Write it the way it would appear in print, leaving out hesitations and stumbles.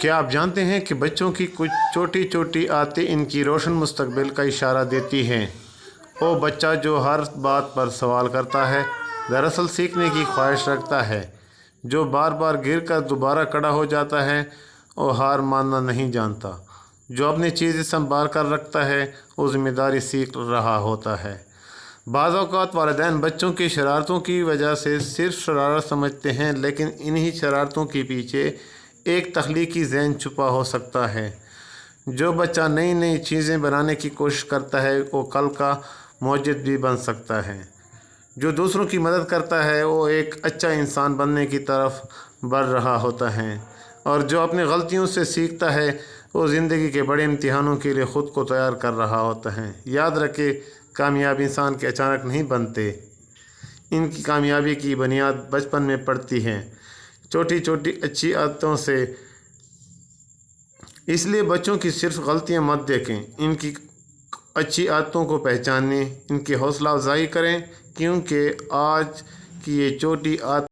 क्या आप जानते हैं कि बच्चों की कुछ छोटी छोटी आदतें इनकी रोशन मुस्तकबिल का इशारा देती हैं। वो बच्चा जो हर बात पर सवाल करता है, दरअसल सीखने की ख्वाहिश रखता है। जो बार बार गिर कर दोबारा खड़ा हो जाता है, वो हार मानना नहीं जानता। जो अपनी चीज़ें संभाल कर रखता है, वो ज़िम्मेदारी सीख रहा होता है। बाज़ औक़ात वालिदैन बच्चों की शरारतों की वजह से सिर्फ शरारत समझते हैं, लेकिन इन्हीं शरारतों के पीछे एक तख्लीकी ज़हन छुपा हो सकता है। जो बच्चा नई नई चीज़ें बनाने की कोशिश करता है, वो कल का मुअज्जिज़ भी बन सकता है। जो दूसरों की मदद करता है, वो एक अच्छा इंसान बनने की तरफ बढ़ रहा होता है। और जो अपनी गलतियों से सीखता है, वो ज़िंदगी के बड़े इम्तिहानों के लिए ख़ुद को तैयार कर रहा होता है। याद रखें, कामयाब इंसान के अचानक नहीं बनते। इनकी कामयाबी की बुनियाद बचपन में पड़ती है, छोटी छोटी अच्छी आदतों से। इसलिए बच्चों की सिर्फ गलतियां मत देखें, इनकी अच्छी आदतों को पहचानें, इनकी हौसला अफजाई करें, क्योंकि आज की ये छोटी आदत